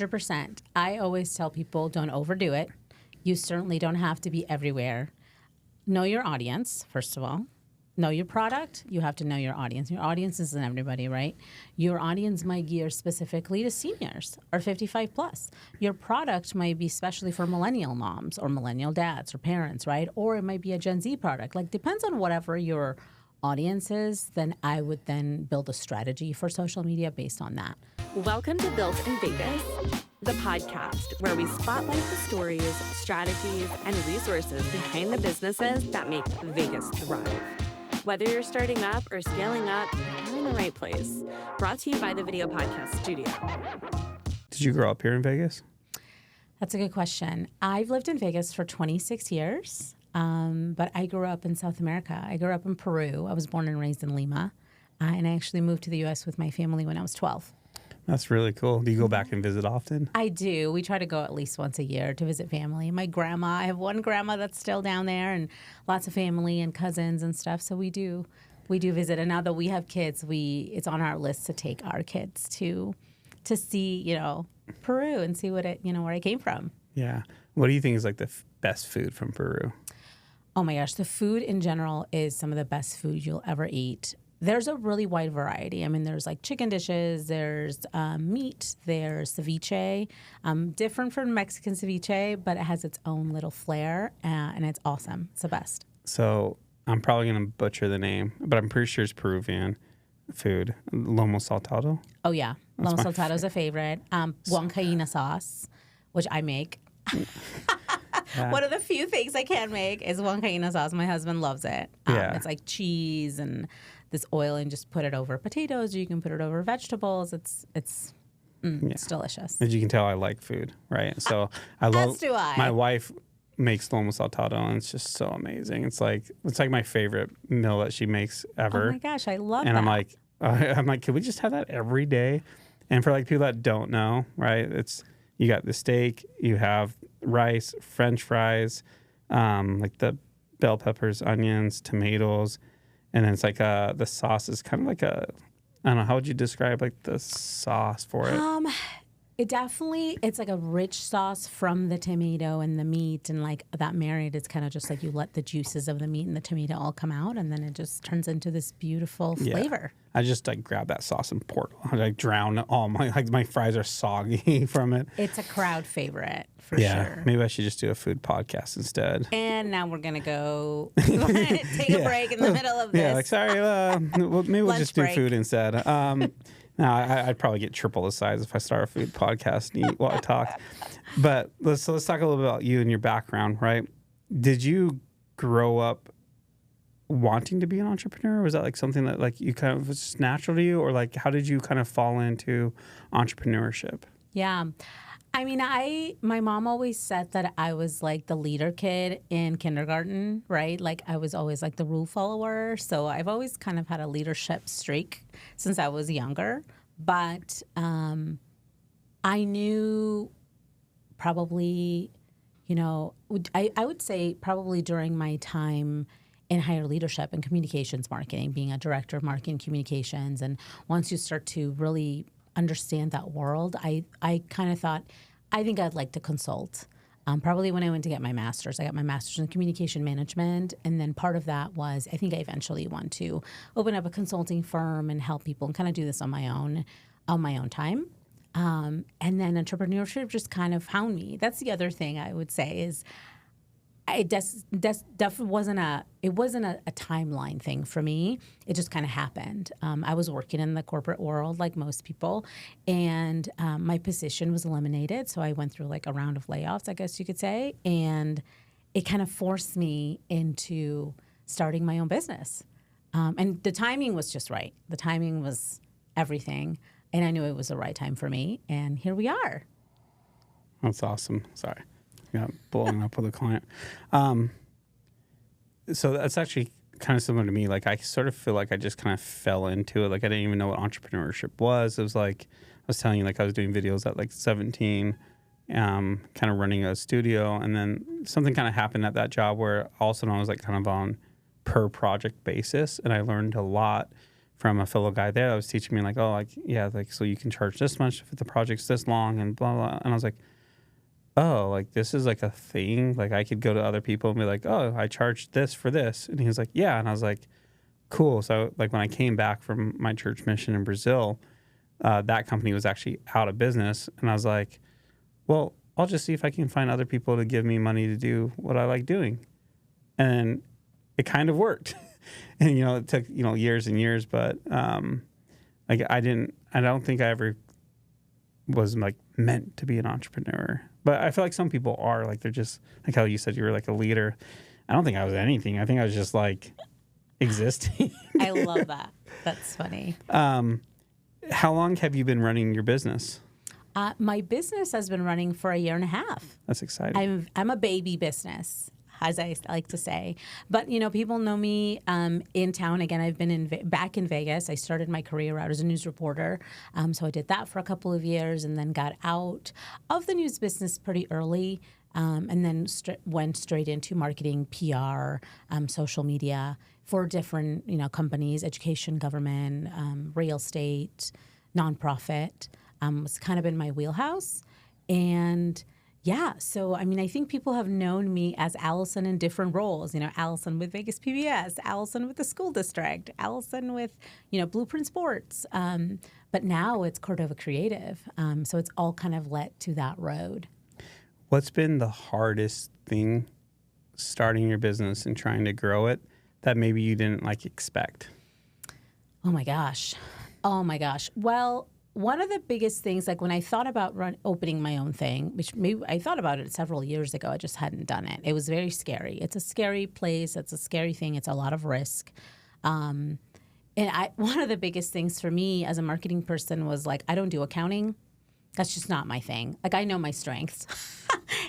100%. I always tell people don't overdo it. You certainly don't have to be everywhere. Know your audience, first of all. Know your product. You have to know your audience. Your audience isn't everybody, right? Your audience might gear specifically to seniors or 55 plus. Your product might be specially for millennial moms or millennial dads or parents, right? Or it might be a Gen Z product. Like, depends on whatever your audience is, then I would then build a strategy for social media based on that. Welcome to Built in Vegas, the podcast where we spotlight the stories, strategies, and resources behind the businesses that make Vegas thrive. Whether you're starting up or scaling up, you're in the right place. Brought to you by the Video Podcast Studio. Did you grow up here in Vegas? That's a good question. I've lived in Vegas for 26 years, but I grew up in South America. I grew up in Peru. I was born and raised in Lima, and I actually moved to the U.S. with my family when I was 12. That's really cool. Do you go back and visit often? I do. We try to go at least once a year to visit family. My grandma, I have one grandma that's still down there, and lots of family and cousins and stuff. So we do visit. And now that we have kids, it's on our list to take our kids to see, Peru and see what where I came from. Yeah. What do you think is like the best food from Peru? Oh my gosh, the food in general is some of the best food you'll ever eat. There's a really wide variety. I mean, there's like chicken dishes, there's meat, there's ceviche, different from Mexican ceviche, but it has its own little flair, and it's awesome. It's the best. So I'm probably going to butcher the name, but I'm pretty sure it's Peruvian food. Lomo saltado? Oh, yeah. Lomo saltado is a favorite. Huancaína sauce, which I make. Yeah. One of the few things I can make is Huancaína sauce. My husband loves it. It's like cheese and this oil, and just put it over potatoes, or you can put it over vegetables. It's delicious. As you can tell, I like food, right? So I love. As do I. My wife makes lomo saltado, and it's just so amazing. It's like my favorite meal that she makes ever. Oh my gosh, I love that. And I'm like, can we just have that every day? And for like people that don't know, right? You got the steak, you have rice, French fries, like the bell peppers, onions, tomatoes. And then it's like the sauce is kind of like I don't know, how would you describe like the sauce for it? It's like a rich sauce from the tomato and the meat, and like that marinade is kind of just like you let the juices of the meat and the tomato all come out, and then it just turns into this beautiful flavor. I just like grab that sauce and pour it. I like drown all my fries are soggy from it. It's a crowd favorite for sure. Maybe I should just do a food podcast instead. And now we're gonna go take a break in the middle of this. Yeah, like sorry, maybe we'll just do food instead. No, I'd probably get triple the size if I start a food podcast and eat while I talk. But let's talk a little bit about you and your background, right? Did you grow up wanting to be an entrepreneur? Was that like something that like you kind of was just natural to you, or like how did you kind of fall into entrepreneurship? Yeah. I mean, my mom always said that I was like the leader kid in kindergarten, right? Like I was always like the rule follower. So I've always kind of had a leadership streak since I was younger. But I knew probably, I would say probably during my time in higher leadership and communications marketing, being a director of marketing communications. And once you start to really understand that world, I kind of thought, I think I'd like to consult. Probably when I went to get my master's, I got my master's in communication management. And then part of that was, I think I eventually want to open up a consulting firm and help people and kind of do this on my own time. And then entrepreneurship just kind of found me. That's the other thing I would say is, it definitely wasn't a timeline thing for me. It just kind of happened. I was working in the corporate world like most people, and my position was eliminated. So I went through like a round of layoffs, I guess you could say, and it kind of forced me into starting my own business. And the timing was just right. The timing was everything, and I knew it was the right time for me, and here we are. That's awesome. Sorry. Yeah, blowing up with a client. So that's actually kind of similar to me. Like I sort of feel like I just kind of fell into it. Like I didn't even know what entrepreneurship was. It was like I was telling you, like I was doing videos at like 17, kind of running a studio, and then something kind of happened at that job where all of a sudden I was like kind of on per project basis, and I learned a lot from a fellow guy there that was teaching me like, oh, like, yeah, like, so you can charge this much if the project's this long and blah, blah. And I was like, oh, like, this is like a thing. Like, I could go to other people and be like, oh, I charged this for this. And he was like, yeah. And I was like, cool. So like when I came back from my church mission in Brazil, that company was actually out of business. And I was like, well, I'll just see if I can find other people to give me money to do what I like doing. And it kind of worked. And, you know, it took, you know, years and years, but like I don't think I ever was like meant to be an entrepreneur. But I feel like some people are, like, they're just, like how you said you were like a leader. I don't think I was anything. I think I was just like existing. I love that. That's funny. How long have you been running your business? My business has been running for 1.5 years. That's exciting. I'm a baby business, as I like to say. But, you know, people know me in town. Again, I've been back in Vegas. I started my career out as a news reporter. So I did that for a couple of years and then got out of the news business pretty early and then went straight into marketing, PR, social media for different, you know, companies, education, government, real estate, nonprofit. It's kind of been my wheelhouse. And yeah, so I mean, I think people have known me as Allison in different roles. You know, Allison with Vegas PBS, Allison with the school district, Allison with, you know, Blueprint Sports. But now it's Cordova Creative. So it's all kind of led to that road. What's been the hardest thing starting your business and trying to grow it that maybe you didn't like expect? Oh my gosh. Well, one of the biggest things, like when I thought about opening my own thing, which maybe I thought about it several years ago, I just hadn't done it. It was very scary. It's a scary place. It's a scary thing. It's a lot of risk. And one of the biggest things for me as a marketing person was like, I don't do accounting. That's just not my thing. Like, I know my strengths.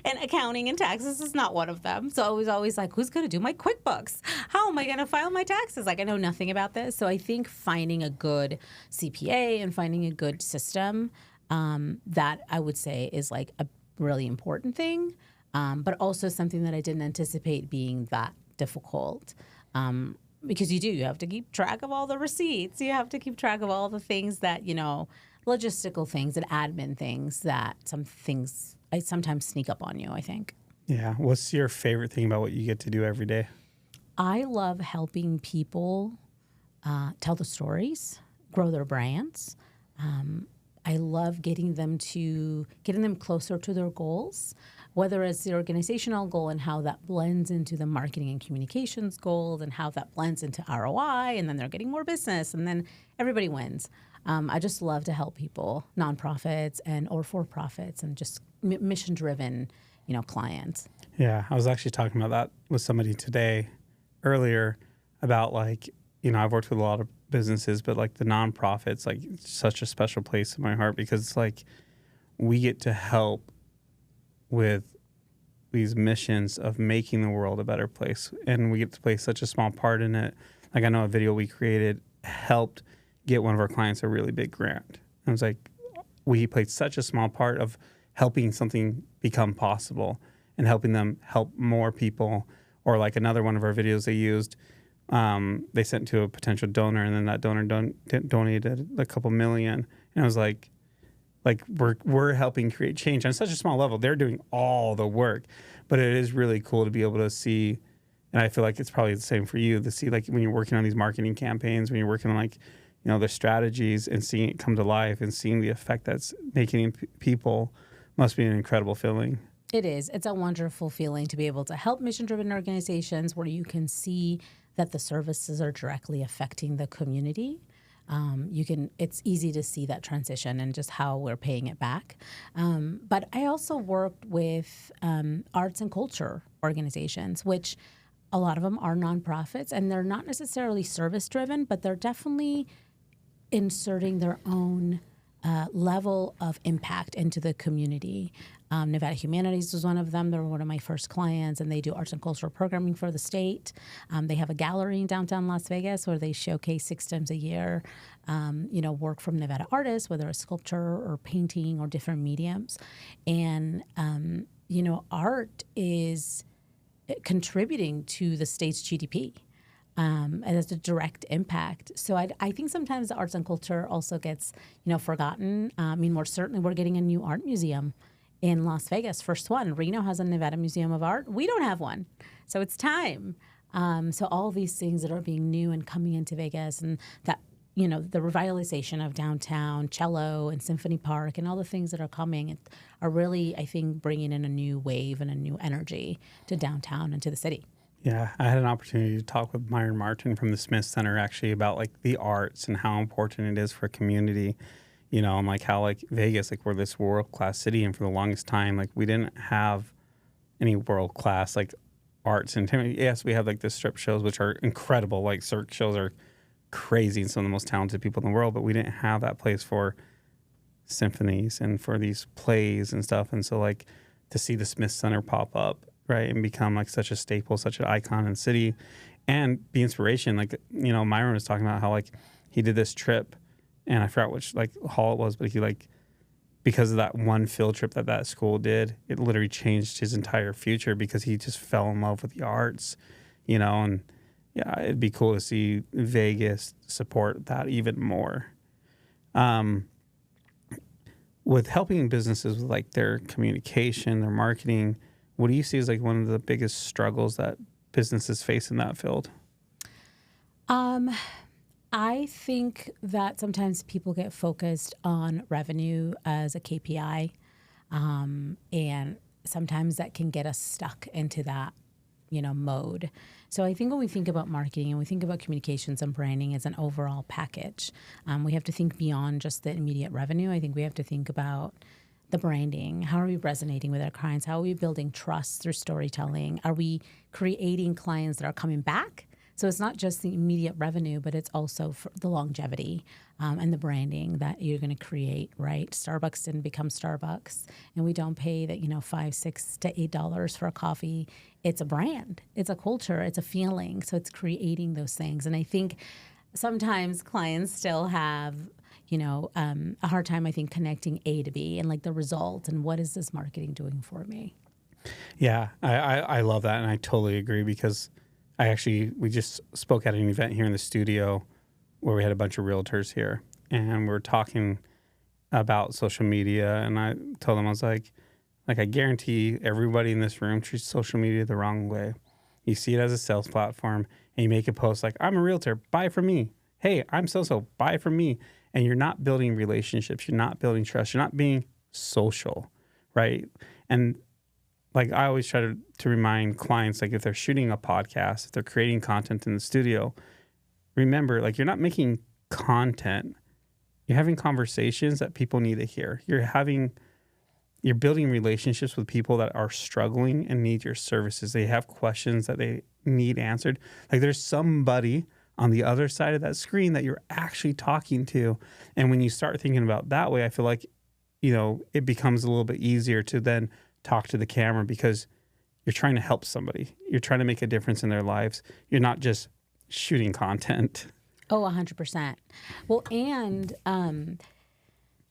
And accounting and taxes is not one of them. So I was always like, who's going to do my QuickBooks? How am I going to file my taxes? Like, I know nothing about this. So I think finding a good CPA and finding a good system that I would say is like a really important thing, but also something that I didn't anticipate being that difficult. Because you have to keep track of all the receipts. You have to keep track of all the things that, you know, logistical things and admin things that I sometimes sneak up on you, I think. Yeah. What's your favorite thing about what you get to do every day? I love helping people tell the stories, grow their brands. I love getting them closer to their goals, whether it's the organizational goal and how that blends into the marketing and communications goals and how that blends into ROI, and then they're getting more business, and then everybody wins. I just love to help people, nonprofits or for-profits, and just mission-driven, you know, clients. Yeah, I was actually talking about that with somebody earlier, about like, you know, I've worked with a lot of businesses, but like the nonprofits, like, it's such a special place in my heart because it's like we get to help with these missions of making the world a better place, and we get to play such a small part in it. Like, I know a video we created helped get one of our clients a really big grant. And it was like, we played such a small part of helping something become possible and helping them help more people. Or like another one of our videos they used, they sent to a potential donor, and then that donor donated a couple million. And I was like we're helping create change on such a small level. They're doing all the work, but it is really cool to be able to see. And I feel like it's probably the same for you to see, like, when you're working on these marketing campaigns, when you're working on, like, you know, the strategies and seeing it come to life and seeing the effect that's making in people must be an incredible feeling. It is. It's a wonderful feeling to be able to help mission-driven organizations where you can see that the services are directly affecting the community. It's easy to see that transition and just how we're paying it back. But I also worked with arts and culture organizations, which a lot of them are nonprofits, and they're not necessarily service-driven, but they're definitely inserting their own level of impact into the community. Nevada Humanities was one of them. They're one of my first clients, and they do arts and cultural programming for the state. They have a gallery in downtown Las Vegas where they showcase 6 times a year, work from Nevada artists, whether it's sculpture or painting or different mediums. And, art is contributing to the state's GDP. and it's a direct impact. So I think sometimes the arts and culture also gets, forgotten. I mean, more certainly we're getting a new art museum in Las Vegas, first one. Reno has a Nevada Museum of Art. We don't have one. So it's time. So all these things that are being new and coming into Vegas, and that, the revitalization of downtown, Cello and Symphony Park and all the things that are coming are really, I think, bringing in a new wave and a new energy to downtown and to the city. Yeah, I had an opportunity to talk with Myron Martin from the Smith Center actually about like the arts and how important it is for a community, and like how like Vegas, like we're this world-class city, and for the longest time, like we didn't have any world-class like arts. And yes, we have like the strip shows, which are incredible. Like cirque shows are crazy and some of the most talented people in the world, but we didn't have that place for symphonies and for these plays and stuff. And so like to see the Smith Center pop up, right, and become like such a staple, such an icon in the city, and be inspiration. Like, Myron was talking about how like he did this trip, and I forgot which like hall it was, but he like, because of that one field trip that school did, it literally changed his entire future because he just fell in love with the arts, and yeah, it'd be cool to see Vegas support that even more. With helping businesses with like their communication, their marketing, what do you see as like one of the biggest struggles that businesses face in that field? I think that sometimes people get focused on revenue as a KPI, and sometimes that can get us stuck into that, mode. So I think when we think about marketing and we think about communications and branding as an overall package, we have to think beyond just the immediate revenue. I think we have to think about the branding. How are we resonating with our clients? How are we building trust through storytelling? Are we creating clients that are coming back? So it's not just the immediate revenue, but it's also for the longevity and the branding that you're going to create, right? Starbucks didn't become Starbucks, and we don't pay that, $5, $6 to $8 for a coffee. It's a brand, it's a culture, it's a feeling. So it's creating those things. And I think sometimes clients still have, a hard time, I think, connecting A to B and like the result and what is this marketing doing for me? Yeah, I love that. And I totally agree because we just spoke at an event here in the studio where we had a bunch of realtors here, and we're talking about social media. And I told them, I was like, I guarantee everybody in this room treats social media the wrong way. You see it as a sales platform, and you make a post like, I'm a realtor, buy from me. Hey, I'm so-so, buy from me. And you're not building relationships. You're not building trust. You're not being social, right? And like I always try to remind clients, like if they're shooting a podcast, if they're creating content in the studio, remember, like you're not making content. You're having conversations that people need to hear. You're building relationships with people that are struggling and need your services. They have questions that they need answered. Like there's somebody on the other side of that screen that you're actually talking to. And when you start thinking about that way, I feel like, it becomes a little bit easier to then talk to the camera because you're trying to help somebody. You're trying to make a difference in their lives. You're not just shooting content. Oh, 100%. Well, and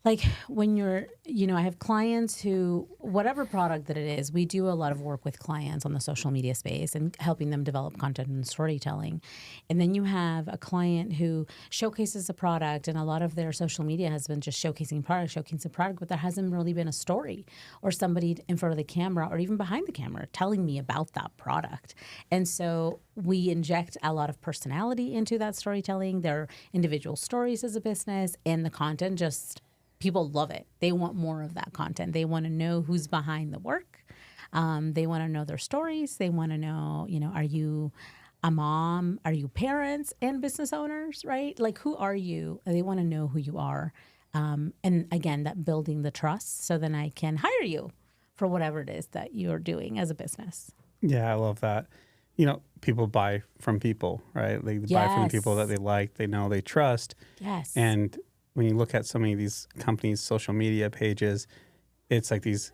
like when you're, I have clients who, whatever product that it is, we do a lot of work with clients on the social media space and helping them develop content and storytelling. And then you have a client who showcases a product, and a lot of their social media has been just showcasing product, but there hasn't really been a story or somebody in front of the camera or even behind the camera telling me about that product. And so we inject a lot of personality into that storytelling, their individual stories as a business, and the content just... People love it. They want more of that content. They want to know who's behind the work. They want to know their stories. They want to know, are you a mom? Are you parents and business owners, right? Like, who are you? They want to know who you are. And again, that building the trust so then I can hire you for whatever it is that you're doing as a business. Yeah, I love that. People buy from people, right? They buy from the people that they like, they know, they trust. Yes. And when you look at so many of these companies' social media pages, it's like these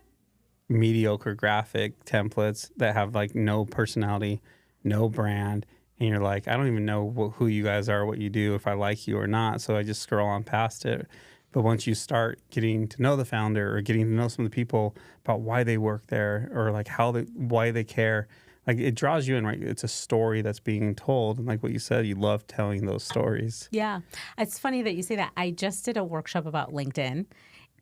mediocre graphic templates that have like no personality, no brand. And you're like, I don't even know who you guys are, what you do, if I like you or not. So I just scroll on past it. But once you start getting to know the founder or getting to know some of the people about why they work there or like why they care, like it draws you in, right? It's a story that's being told. And like what you said, you love telling those stories. Yeah. It's funny that you say that. I just did a workshop about LinkedIn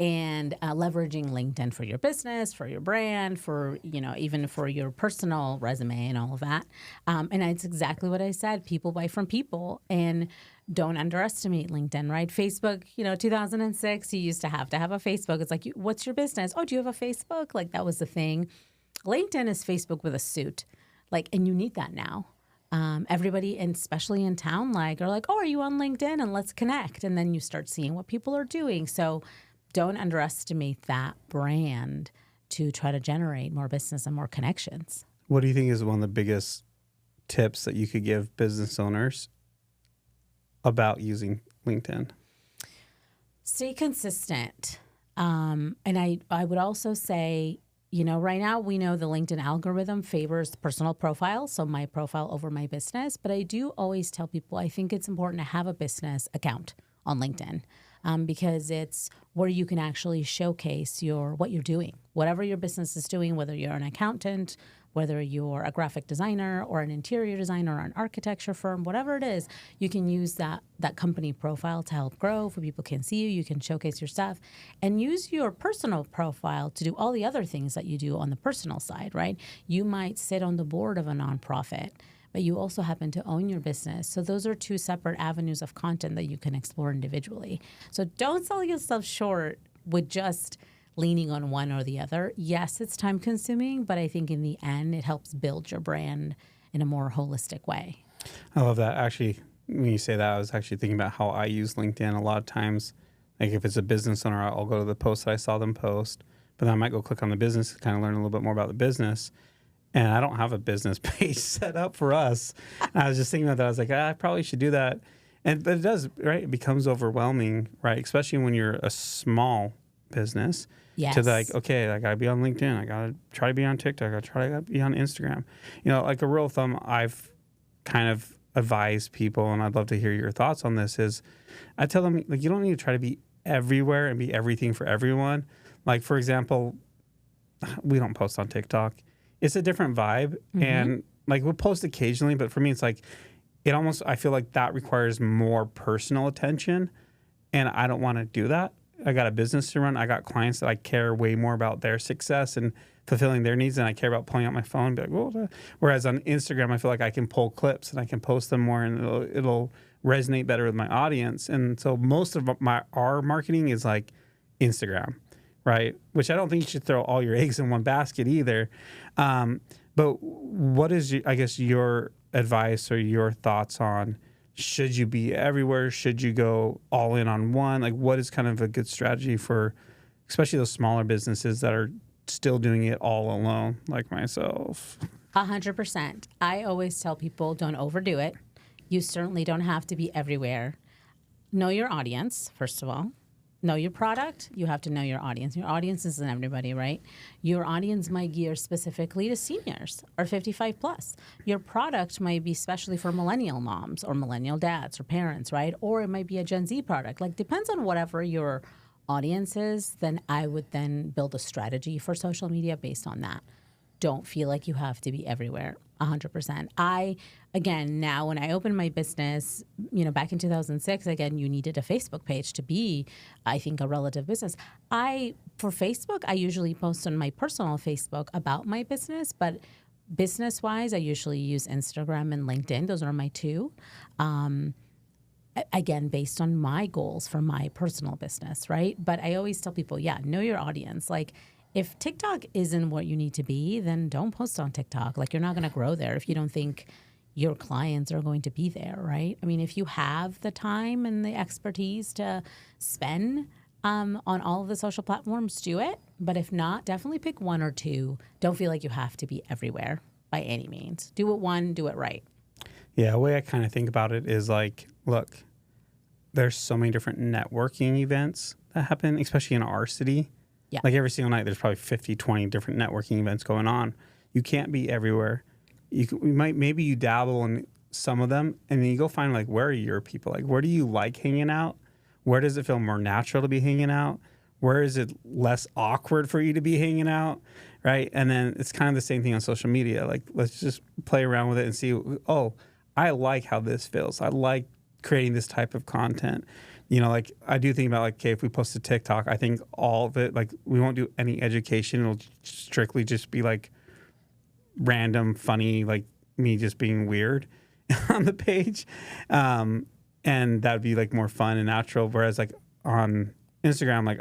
and leveraging LinkedIn for your business, for your brand, for, even for your personal resume and all of that. And it's exactly what I said. People buy from people, and don't underestimate LinkedIn, right? Facebook, 2006, you used to have a Facebook. It's like, what's your business? Oh, do you have a Facebook? Like that was the thing. LinkedIn is Facebook with a suit. Like, and you need that now. Everybody, and especially in town, like, are like, oh, are you on LinkedIn? And let's connect. And then you start seeing what people are doing. So don't underestimate that brand to try to generate more business and more connections. What do you think is one of the biggest tips that you could give business owners about using LinkedIn? Stay consistent. And I would also say, right now we know the LinkedIn algorithm favors personal profile, so my profile over my business. But I do always tell people I think it's important to have a business account on LinkedIn. Because it's where you can actually showcase what you're doing, whatever your business is doing, whether you're an accountant, whether you're a graphic designer or an interior designer or an architecture firm, whatever it is, you can use that company profile to help grow, for people can see you, you can showcase your stuff, and use your personal profile to do all the other things that you do on the personal side, right? You might sit on the board of a nonprofit, but you also happen to own your business. So those are two separate avenues of content that you can explore individually. So don't sell yourself short with just leaning on one or the other. Yes, it's time consuming, but I think in the end, it helps build your brand in a more holistic way. I love that. Actually, when you say that, I was actually thinking about how I use LinkedIn a lot of times. Like if it's a business owner, I'll go to the post that I saw them post, but then I might go click on the business to kind of learn a little bit more about the business. And I don't have a business page set up for us. And I was just thinking about that. I was like, I probably should do that. But it does, right? It becomes overwhelming, right? Especially when you're a small business. Yes. To like, okay, I gotta be on LinkedIn. I gotta try to be on TikTok. I gotta try to be on Instagram. Like a rule of thumb, I've kind of advised people, and I'd love to hear your thoughts on this, is I tell them, like, you don't need to try to be everywhere and be everything for everyone. Like, for example, we don't post on TikTok. It's a different vibe. Mm-hmm. And like we'll post occasionally, but for me, it's like, I feel like that requires more personal attention, and I don't want to do that. I got a business to run. I got clients that I care way more about their success and fulfilling their needs than I care about pulling out my phone and be like, well, whereas on Instagram, I feel like I can pull clips and I can post them more, and it'll resonate better with my audience. And so most of our marketing is like Instagram, right? Which I don't think you should throw all your eggs in one basket either. But what is, your advice or your thoughts on, should you be everywhere? Should you go all in on one? Like, what is kind of a good strategy for especially those smaller businesses that are still doing it all alone, like myself? 100%. I always tell people, don't overdo it. You certainly don't have to be everywhere. Know your audience, first of all. Know your product. You have to know your audience. Your audience isn't everybody, right? Your audience might gear specifically to seniors or 55 plus. Your product might be specially for millennial moms or millennial dads or parents, right? Or it might be a Gen Z product. Like, depends on whatever your audience is, then I would then build a strategy for social media based on that. Don't feel like you have to be everywhere. 100%. Again, now when I opened my business, back in 2006, again, you needed a Facebook page to be, I think, a relative business. For Facebook, I usually post on my personal Facebook about my business, but business-wise, I usually use Instagram and LinkedIn. Those are my two. Again, based on my goals for my personal business, right? But I always tell people, know your audience. Like, if TikTok isn't what you need to be, then don't post on TikTok. Like, you're not going to grow there if you don't think your clients are going to be there, right? I mean, if you have the time and the expertise to spend on all of the social platforms, do it. But if not, definitely pick one or two. Don't feel like you have to be everywhere by any means. Do it one, do it right. Yeah, the way I kind of think about it is like, look, there's so many different networking events that happen, especially in our city. Yeah. Like every single night, there's probably 50, 20 different networking events going on. You can't be everywhere. Maybe you dabble in some of them, and then you go find, like, where are your people? Like, where do you like hanging out? Where does it feel more natural to be hanging out? Where is it less awkward for you to be hanging out, right? And then it's kind of the same thing on social media. Like, let's just play around with it and see, oh, I like how this feels. I like creating this type of content. You know, like I do think about like, okay, if we post a TikTok, I think all of it, like we won't do any education. It'll strictly just be like random, funny, like me just being weird on the page. And that'd be like more fun and natural. Whereas like on Instagram, like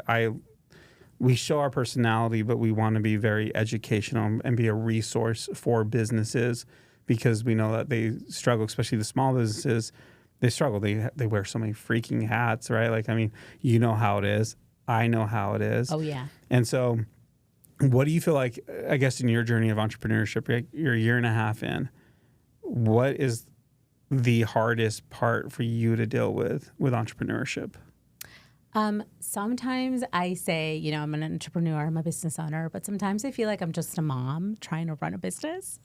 we show our personality, but we want to be very educational and be a resource for businesses because we know that they struggle, especially the small businesses. They struggle. They wear so many freaking hats, right? Like, I mean, you know how it is. I know how it is. Oh, yeah. And so what do you feel like, I guess, in your journey of entrepreneurship, you're a year and a half in, what is the hardest part for you to deal with entrepreneurship? Sometimes I say, you know, I'm an entrepreneur, I'm a business owner, but sometimes I feel like I'm just a mom trying to run a business.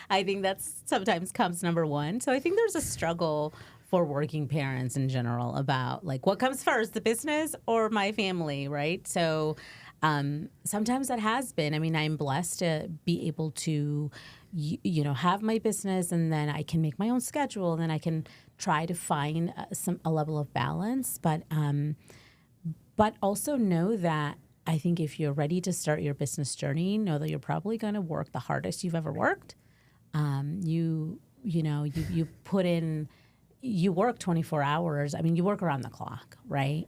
I think that's sometimes comes number one. So I think there's a struggle for working parents in general about like what comes first, the business or my family, right? So sometimes that has been. I mean, I'm blessed to be able to, you know, have my business, and then I can make my own schedule, and then I can try to find a level of balance. But also know that I think if you're ready to start your business journey, know that you're probably going to work the hardest you've ever worked. You put in. You work 24 hours. I mean, you work around the clock, right?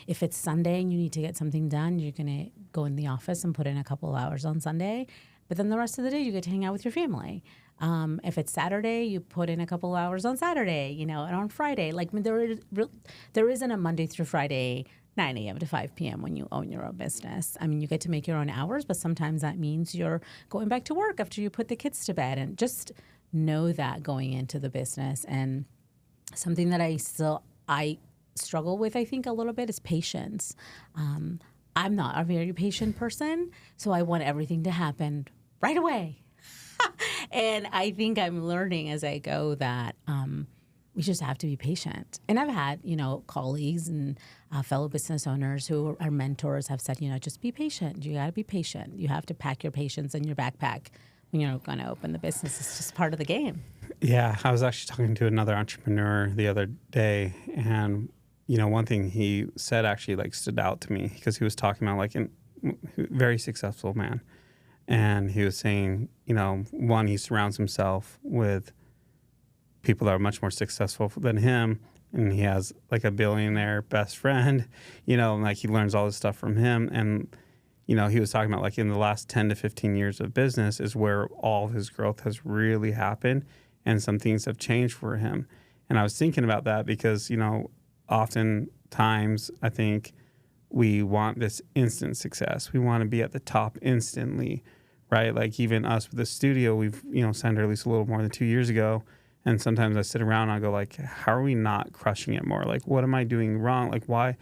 If it's Sunday and you need to get something done, you're going to go in the office and put in a couple of hours on Sunday. But then the rest of the day, you get to hang out with your family. If it's Saturday, you put in a couple of hours on Saturday, you know, and on Friday. Like, there isn't a Monday through Friday, 9 a.m. to 5 p.m. when you own your own business. I mean, you get to make your own hours, but sometimes that means you're going back to work after you put the kids to bed. And just know that going into the business. And something that I struggle with, I think, a little bit is patience. I'm not a very patient person, so I want everything to happen right away. And I think I'm learning as I go that we just have to be patient. And I've had, you know, colleagues and fellow business owners who are mentors have said, you know, just be patient. You got to be patient. You have to pack your patience in your backpack when you're going to open the business. It's just part of the game. Yeah, I was actually talking to another entrepreneur the other day, and you know, one thing he said actually like stood out to me because he was talking about like a very successful man, and he was saying, you know, one, he surrounds himself with people that are much more successful than him, and he has like a billionaire best friend, you know, and like he learns all this stuff from him. And you know, he was talking about like in the last 10 to 15 years of business is where all of his growth has really happened, and some things have changed for him. And I was thinking about that because, you know, oftentimes I think we want this instant success. We want to be at the top instantly, right? Like even us with the studio, we've, you know, signed our lease a little more than 2 years ago. And sometimes I sit around and I go like, how are we not crushing it more? Like, what am I doing wrong? Like, why?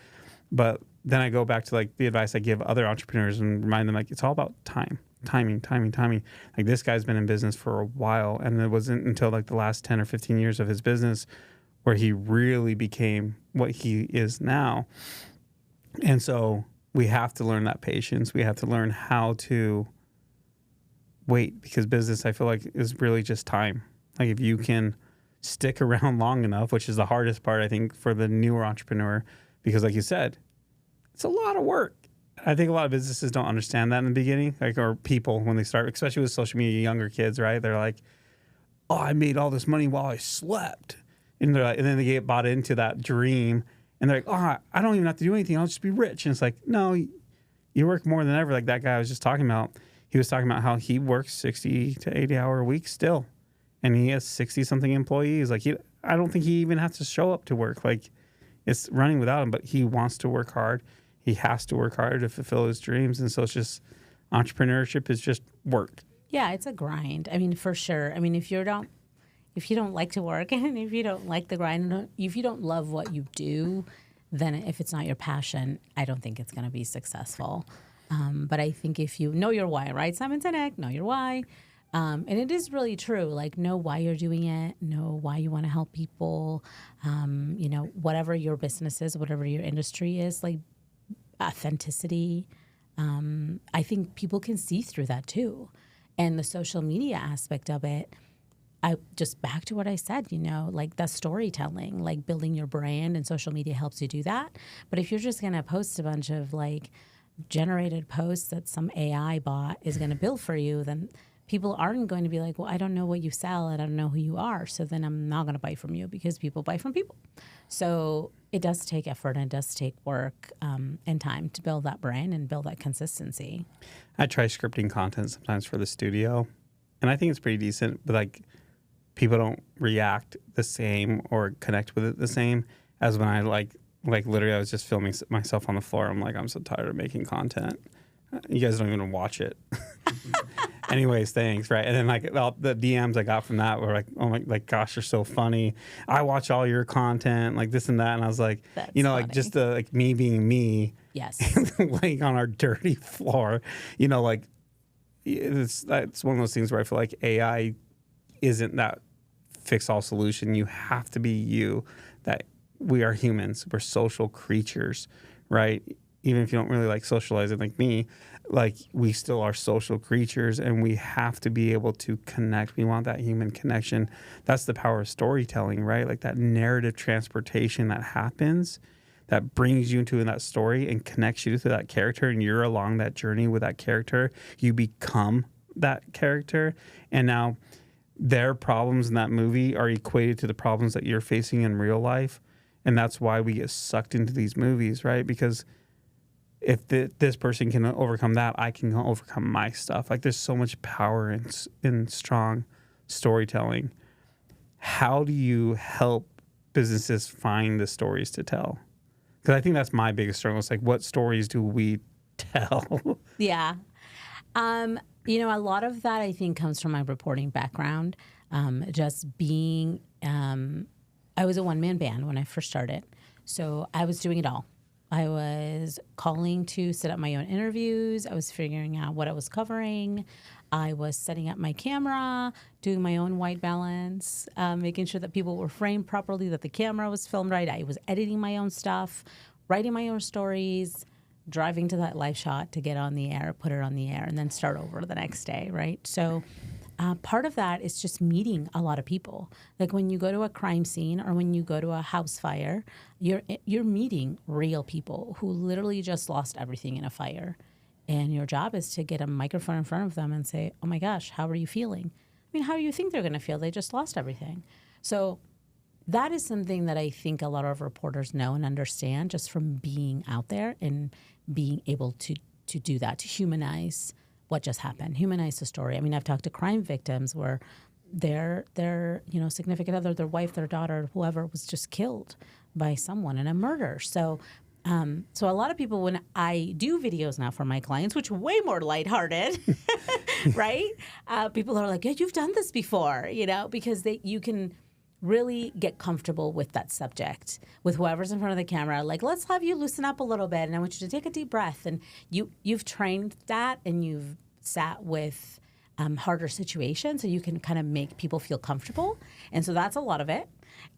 But then I go back to like the advice I give other entrepreneurs and remind them like, it's all about timing. Like this guy's been in business for a while, and it wasn't until like the last 10 or 15 years of his business where he really became what he is now. And so we have to learn that patience. We have to learn how to wait, because business, I feel like, is really just time. Like if you can stick around long enough, which is the hardest part, I think, for the newer entrepreneur, because like you said, it's a lot of work. I think a lot of businesses don't understand that in the beginning, like, or people when they start, especially with social media, younger kids, right? They're like, oh, I made all this money while I slept. And they're like, and then they get bought into that dream, and they're like, oh, I don't even have to do anything. I'll just be rich. And it's like, no, you work more than ever. Like that guy I was just talking about, he was talking about how he works 60 to 80 hour a week still. And he has 60 something employees. Like I don't think he even has to show up to work. Like it's running without him, but he wants to work hard. He has to work hard to fulfill his dreams. And so it's just, entrepreneurship is just work. Yeah, it's a grind. I mean, for sure. I mean, if you don't like to work, and if you don't like the grind, if you don't love what you do, then if it's not your passion, I don't think it's going to be successful. But I think if you know your why, right? Simon Sinek, know your why. And it is really true. Like, know why you're doing it, know why you want to help people, you know, whatever your business is, whatever your industry is, like, authenticity. I think people can see through that too. And the social media aspect of it, I just back to what I said, like the storytelling, like building your brand, and social media helps you do that. But if you're just going to post a bunch of like generated posts that some AI bot is going to build for you, then people aren't going to be like, well, I don't know what you sell and I don't know who you are. So then I'm not going to buy from you, because people buy from people. So it does take effort and it does take work and time to build that brand and build that consistency. I try scripting content sometimes for the studio, and I think it's pretty decent, but like people don't react the same or connect with it the same as when I like literally I was just filming myself on the floor. I'm like, I'm so tired of making content. You guys don't even watch it. Anyways, thanks, right? And then like the DMs I got from that were like, oh my, like, gosh, you're so funny. I watch all your content, like this and that. And I was like, That's like funny. just like me being me. Yes. Laying on our dirty floor, like it's one of those things where I feel like AI isn't that fix-all solution. You have to be you. That we are humans. We're social creatures, right? Even if you don't really like socializing like me, like we still are social creatures, and we have to be able to connect. We want that human connection. That's the power of storytelling, right? Like that narrative transportation that happens, that brings you into that story and connects you to that character, and you're along that journey with that character. You become that character, and now their problems in that movie are equated to the problems that you're facing in real life, and that's why we get sucked into these movies, right? Because if this person can overcome that, I can overcome my stuff. Like there's so much power in strong storytelling. How do you help businesses find the stories to tell? Because I think that's my biggest struggle. It's like, what stories do we tell? Yeah. A lot of that I think comes from my reporting background. Just being, I was a one-man band when I first started. So I was doing it all. I was calling to set up my own interviews. I was figuring out what I was covering. I was setting up my camera, doing my own white balance, making sure that people were framed properly, that the camera was filmed right. I was editing my own stuff, writing my own stories, driving to that live shot to get on the air, put it on the air, and then start over the next day, right? So part of that is just meeting a lot of people. Like when you go to a crime scene or when you go to a house fire, you're meeting real people who literally just lost everything in a fire. And your job is to get a microphone in front of them and say, oh my gosh, how are you feeling? I mean, how do you think they're going to feel? They just lost everything. So that is something that I think a lot of reporters know and understand just from being out there and being able to do that, to humanize what just happened, humanize the story. I mean, I've talked to crime victims where their significant other, their wife, their daughter, whoever was just killed by someone in a murder. So a lot of people, when I do videos now for my clients, which are way more lighthearted, right? People are like, yeah, you've done this before, because you can really get comfortable with that subject, with whoever's in front of the camera. Like, let's have you loosen up a little bit, and I want you to take a deep breath. And you've trained that, and you've sat with harder situations, so you can kind of make people feel comfortable. And so that's a lot of it.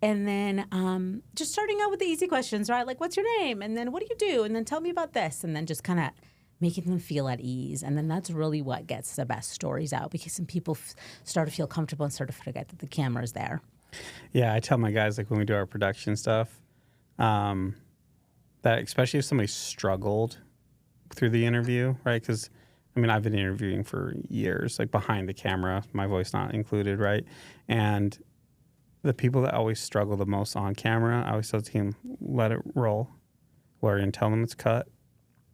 And then just starting out with the easy questions, right? Like, what's your name? And then what do you do? And then tell me about this. And then just kind of making them feel at ease. And then that's really what gets the best stories out, because some people start to feel comfortable and start to forget that the camera's there. Yeah, I tell my guys, like when we do our production stuff, that especially if somebody struggled through the interview, right? Because, I mean, I've been interviewing for years, like behind the camera, my voice not included, right? And the people that always struggle the most on camera, I always tell the team, let it roll. We're going to tell them it's cut.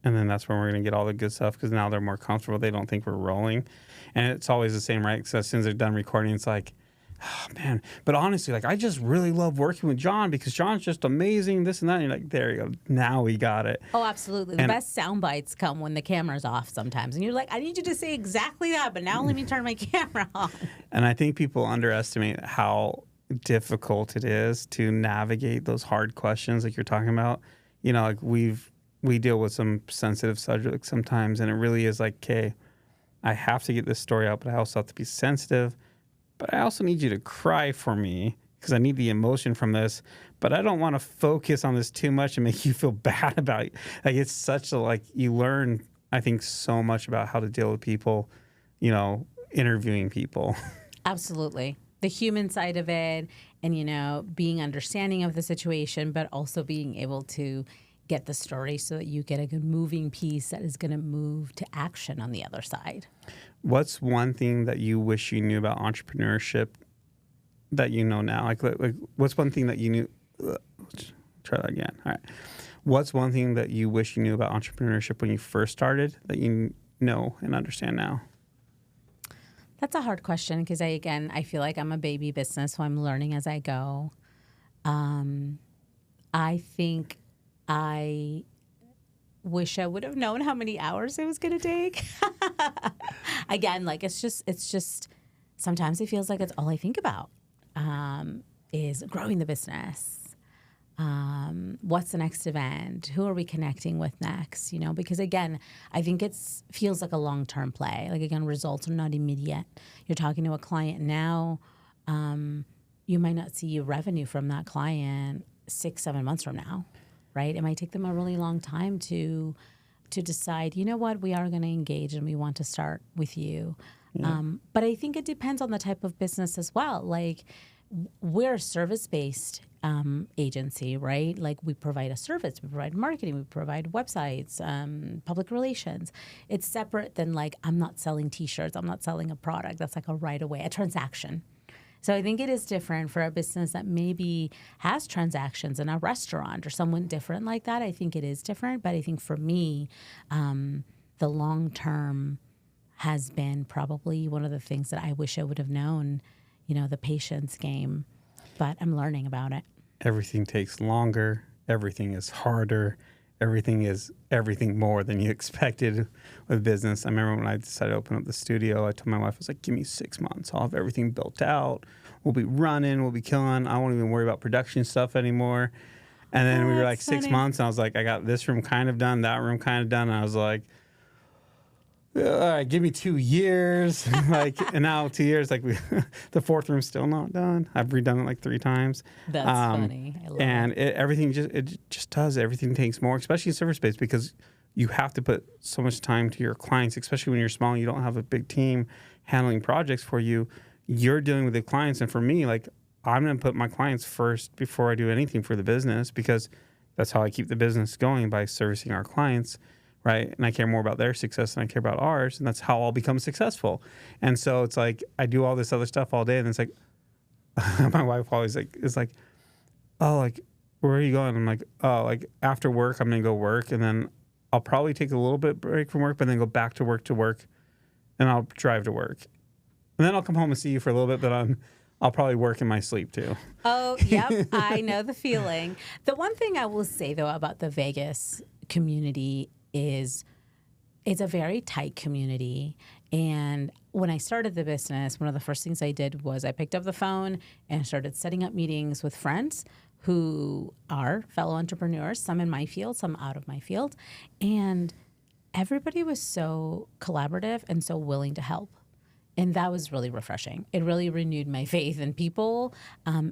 And then that's when we're going to get all the good stuff, because now they're more comfortable. They don't think we're rolling. And it's always the same, right? Because as soon as they're done recording, it's like, oh, man. But honestly, like, I just really love working with John because John's just amazing, this and that. And you're like, there you go. Now we got it. Oh, absolutely. The best sound bites come when the camera's off sometimes. And you're like, I need you to say exactly that, but now let me turn my camera on. And I think people underestimate how difficult it is to navigate those hard questions like you're talking about. Like we deal with some sensitive subjects sometimes, and it really is like, okay, I have to get this story out, but I also have to be sensitive. But I also need you to cry for me because I need the emotion from this. but I don't want to focus on this too much and make you feel bad about it. Like, it's such a, like, you learn, I think, so much about how to deal with people, you know, interviewing people. Absolutely. The human side of it and, you know, being understanding of the situation, but also being able to get the story so that you get a good moving piece that is going to move to action on the other side. What's one thing that you wish you knew about entrepreneurship that you know now? Like what's one thing that you knew? Let's try that again. All right. What's one thing that you wish you knew about entrepreneurship when you first started that you know and understand now? That's a hard question because I feel like I'm a baby business, so I'm learning as I go. I think I wish I would have known how many hours it was going to take. Again, like it's just sometimes it feels like it's all I think about is growing the business. What's the next event? Who are we connecting with next? You know, because again, I think feels like a long-term play. Like again, results are not immediate. You're talking to a client now. You might not see revenue from that client 6-7 months from now, right? It might take them a really long time to decide, you know what, we are going to engage and we want to start with you. Yeah. But I think it depends on the type of business as well. Like we're a service-based agency, right? Like we provide a service, we provide marketing, we provide websites, public relations. It's separate than like, I'm not selling t-shirts, I'm not selling a product. That's like a right away, a transaction. So I think it is different for a business that maybe has transactions in a restaurant or someone different like that. I think it is different. But I think for me, the long term has been probably one of the things that I wish I would have known, you know, the patience game. But I'm learning about it. Everything takes longer. Everything is harder. Everything is everything more than you expected with business. I remember when I decided to open up the studio, I told my wife, I was like, give me 6 months. I'll have everything built out. We'll be running. We'll be killing. I won't even worry about production stuff anymore. And then we were like 6 months, and I was like, I got this room kind of done, that room kind of done. And I was like, all right, give me 2 years. And now 2 years, like the fourth room's still not done. I've redone it like 3 times. That's funny. I love it. Everything just does. Everything takes more, especially in service-based, because you have to put so much time to your clients, especially when you're small and you don't have a big team handling projects for you. You're dealing with the clients. And for me, like, I'm going to put my clients first before I do anything for the business, because that's how I keep the business going, by servicing our clients. Right. And I care more about their success than I care about ours. And that's how I'll become successful. And so it's like, I do all this other stuff all day. And it's like, my wife always is like, oh, like, where are you going? I'm like, oh, like after work, I'm going to go work. And then I'll probably take a little bit break from work, but then go back to work. And I'll drive to work. And then I'll come home and see you for a little bit, but I'll probably work in my sleep too. Oh, yep. I know the feeling. The one thing I will say though about the Vegas community is it's a very tight community. And when I started the business, one of the first things I did was I picked up the phone and started setting up meetings with friends who are fellow entrepreneurs, some in my field, some out of my field. And everybody was so collaborative and so willing to help. And that was really refreshing. It really renewed my faith in people.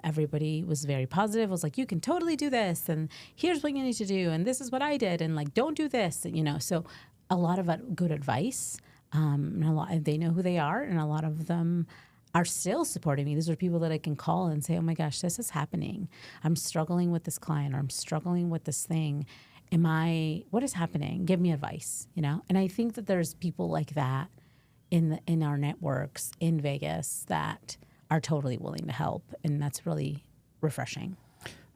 Everybody was very positive. It was like, you can totally do this. And here's what you need to do. And this is what I did. And like, don't do this. And, you know, so a lot of good advice. And they know who they are. And a lot of them are still supporting me. These are people that I can call and say, oh my gosh, this is happening. I'm struggling with this client, or I'm struggling with this thing. What is happening? Give me advice, you know? And I think that there's people like that in our networks in Vegas that are totally willing to help, and that's really refreshing.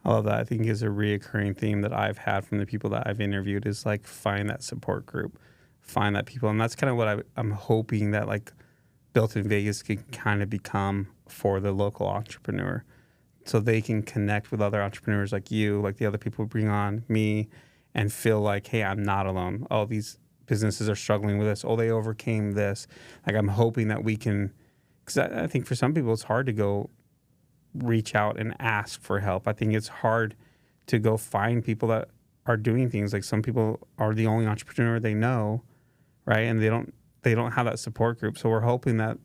I love that. I think is a reoccurring theme that I've had from the people that I've interviewed is like, find that support group, find that people. And that's kind of what I'm hoping that like Built in Vegas can kind of become for the local entrepreneur, so they can connect with other entrepreneurs like you, like the other people who bring on me, and feel like, hey, I'm not alone. Oh, these businesses are struggling with this. Oh, they overcame this. Like, I'm hoping that we can, because I think for some people it's hard to go reach out and ask for help. I think it's hard to go find people that are doing things. Like, some people are the only entrepreneur they know, right? And they don't have that support group. So we're hoping that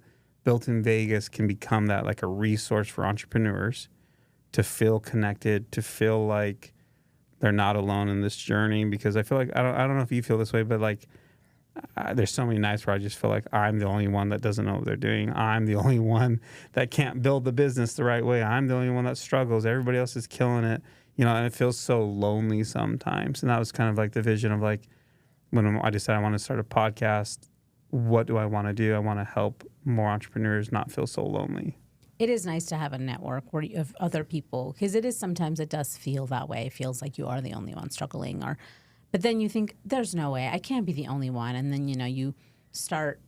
Built in Vegas can become that, like a resource for entrepreneurs to feel connected, to feel like they're not alone in this journey. Because I feel like, I don't know if you feel this way, but like there's so many nights where I just feel like I'm the only one that doesn't know what they're doing. I'm the only one that can't build the business the right way. I'm the only one that struggles. Everybody else is killing it, and it feels so lonely sometimes. And that was kind of like the vision of like, when I decided I want to start a podcast, what do I want to do? I want to help more entrepreneurs not feel so lonely. It is nice to have a network where you have other people, because it does feel that way. It feels like you are the only one struggling, but then you think, there's no way, I can't be the only one. And then, you start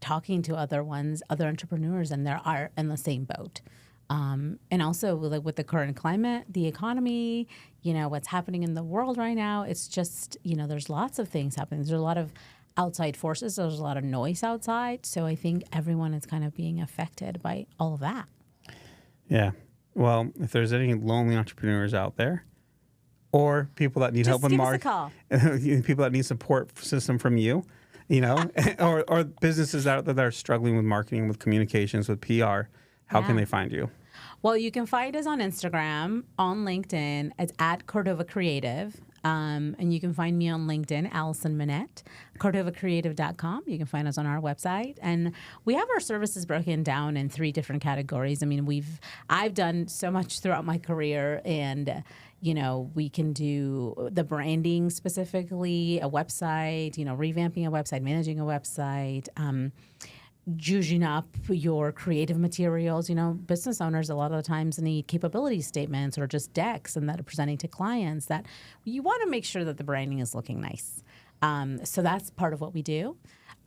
talking to other entrepreneurs, and they are in the same boat. And also with the current climate, the economy, what's happening in the world right now, it's just, there's lots of things happening. There's a lot of outside forces. There's a lot of noise outside. So I think everyone is kind of being affected by all of that. Yeah. Well, if there's any lonely entrepreneurs out there, or people that need help in marketing, people that need support system from you, or businesses out there that are struggling with marketing, with communications, with PR, how can they find you? Well, you can find us on Instagram, on LinkedIn. It's at Cordova Creative. And you can find me on LinkedIn, Allison Manette, CordovaCreative.com. You can find us on our website. And we have our services broken down in 3 different categories. I mean, I've done so much throughout my career, and we can do the branding specifically, a website, revamping a website, managing a website, juicing up your creative materials. Business owners a lot of the times need capability statements or just decks and that are presenting to clients, that you want to make sure that the branding is looking nice. So that's part of what we do.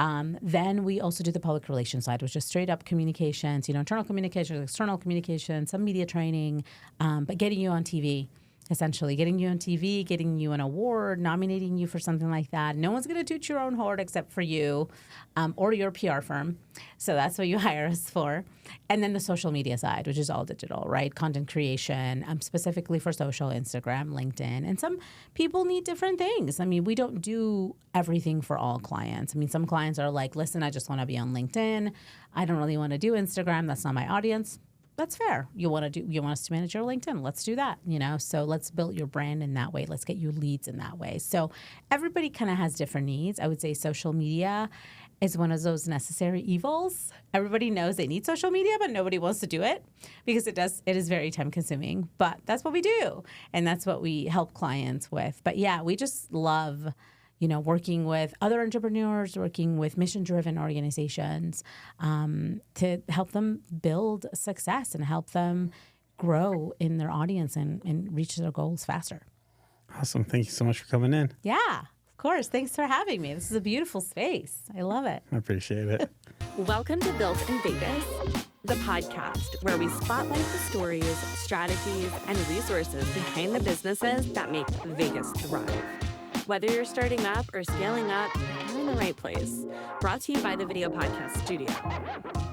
Then we also do the public relations side, which is straight up communications, internal communications, external communications, some media training, but getting you on TV. Essentially, getting you on TV, getting you an award, nominating you for something like that. No one's going to toot your own horn except for you or your PR firm. So that's what you hire us for. And then the social media side, which is all digital, right? Content creation, specifically for social, Instagram, LinkedIn. And some people need different things. I mean, we don't do everything for all clients. I mean, some clients are like, listen, I just want to be on LinkedIn. I don't really want to do Instagram. That's not my audience. That's fair. You want us to manage your LinkedIn. Let's do that, So let's build your brand in that way. Let's get you leads in that way. So everybody kind of has different needs. I would say social media is one of those necessary evils. Everybody knows they need social media, but nobody wants to do it because it is very time consuming. But that's what we do. And that's what we help clients with. But yeah, we just love working with other entrepreneurs, working with mission-driven organizations to help them build success and help them grow in their audience and reach their goals faster. Awesome. Thank you so much for coming in. Yeah, of course. Thanks for having me. This is a beautiful space. I love it. I appreciate it. Welcome to Built in Vegas, the podcast where we spotlight the stories, strategies, and resources behind the businesses that make Vegas thrive. Whether you're starting up or scaling up, you're in the right place. Brought to you by the Video Podcast Studio.